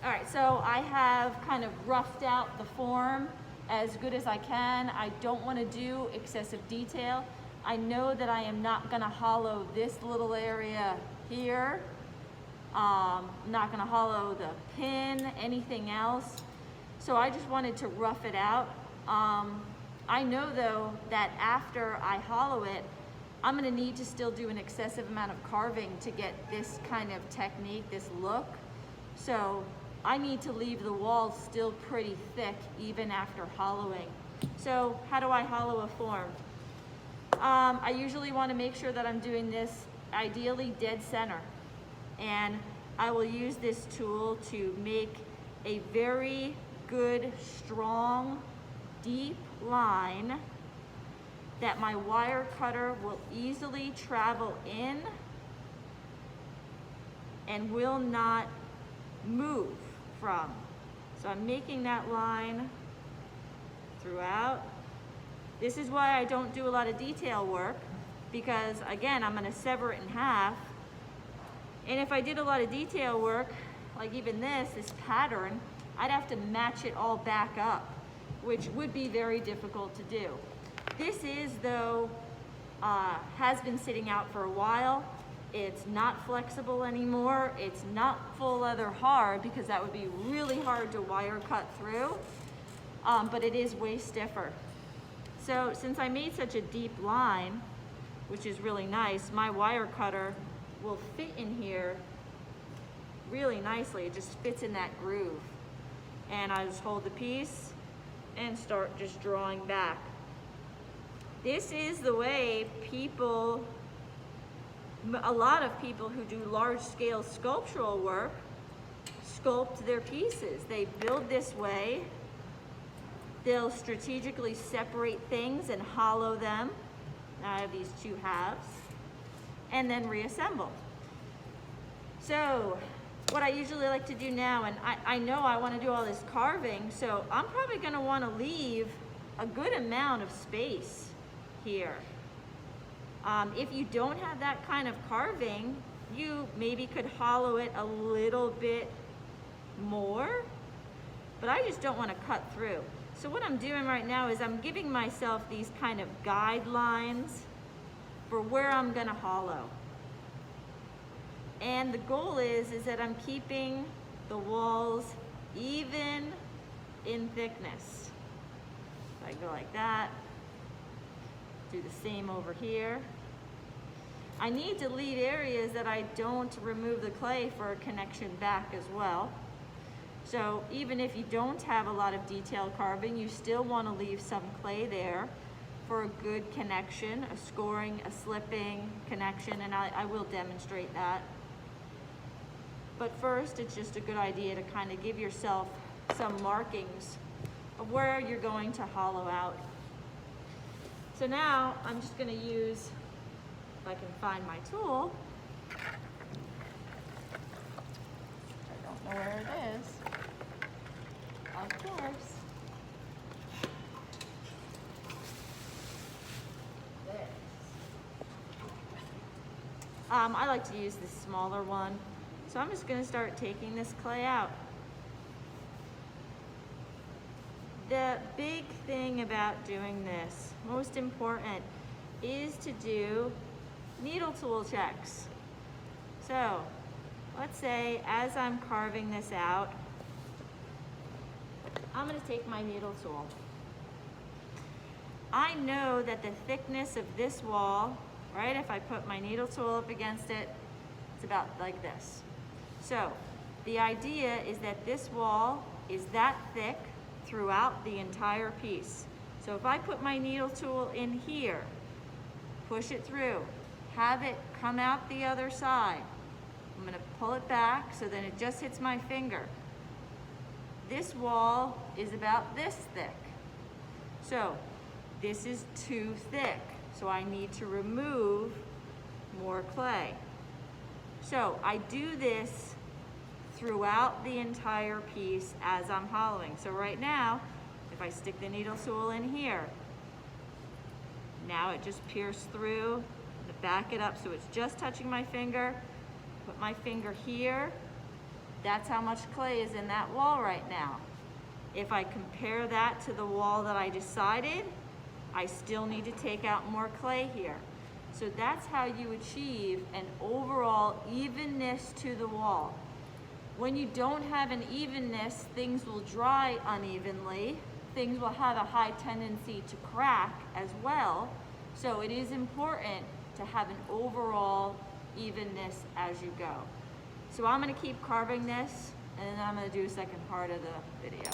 All right, so I have kind of roughed out the form as good as I can. I don't want to do excessive detail. I know that I am not going to hollow this little area here. I'm not going to hollow the pin, anything else. So I just wanted to rough it out. I know though that after I hollow it, I'm going to need to still do an excessive amount of carving to get this kind of technique, this look. So I need to leave the walls still pretty thick even after hollowing. So how do I hollow a form? I usually want to make sure that I'm doing this ideally dead center. And I will use this tool to make a very good, strong, deep line that my wire cutter will easily travel in and will not move from. So I'm making that line throughout. This is why I don't do a lot of detail work, because again, I'm going to sever it in half. And if I did a lot of detail work, like even this pattern, I'd have to match it all back up, which would be very difficult to do. This is, though, has been sitting out for a while. It's not flexible anymore. It's not full leather hard, because that would be really hard to wire cut through, but it is way stiffer. So since I made such a deep line, which is really nice, my wire cutter will fit in here really nicely. It just fits in that groove. And I just hold the piece and start just drawing back. This is the way people, a lot of people who do large scale sculptural work, sculpt their pieces. They build this way. They'll strategically separate things and hollow them. Now I have these two halves, and then reassemble. So what I usually like to do now, and I know I want to do all this carving, so I'm probably going to want to leave a good amount of space here. If you don't have that kind of carving, you maybe could hollow it a little bit more, but I just don't want to cut through. So what I'm doing right now is I'm giving myself these kind of guidelines for where I'm going to hollow. And the goal is that I'm keeping the walls even in thickness. So I go like that. Do the same over here. I need to leave areas that I don't remove the clay for a connection back as well. So even if you don't have a lot of detail carving, you still want to leave some clay there for a good connection, a scoring, a slipping connection, and I will demonstrate that. But first, it's just a good idea to kind of give yourself some markings of where you're going to hollow out. So now I'm just going to use, if I can find my tool. I don't know where it is. Of course. This. I like to use this smaller one. So I'm just going to start taking this clay out. The big thing about doing this, most important, is to do needle tool checks. So let's say as I'm carving this out, I'm going to take my needle tool. I know that the thickness of this wall, right, if I put my needle tool up against it, it's about like this. So the idea is that this wall is that thick throughout the entire piece. So if I put my needle tool in here, push it through, have it come out the other side, I'm going to pull it back so that it just hits my finger. This wall is about this thick. So this is too thick, so I need to remove more clay. So I do this throughout the entire piece as I'm hollowing. So right now, if I stick the needle tool in here, now it just pierced through, back it up so it's just touching my finger, put my finger here, That's how much clay is in that wall right now. If I compare that to the wall that I decided, I still need to take out more clay here. So that's how you achieve an overall evenness to the wall. When you don't have an evenness, things will dry unevenly. Things will have a high tendency to crack as well. So it is important to have an overall evenness as you go. So I'm going to keep carving this, and then I'm going to do a second part of the video.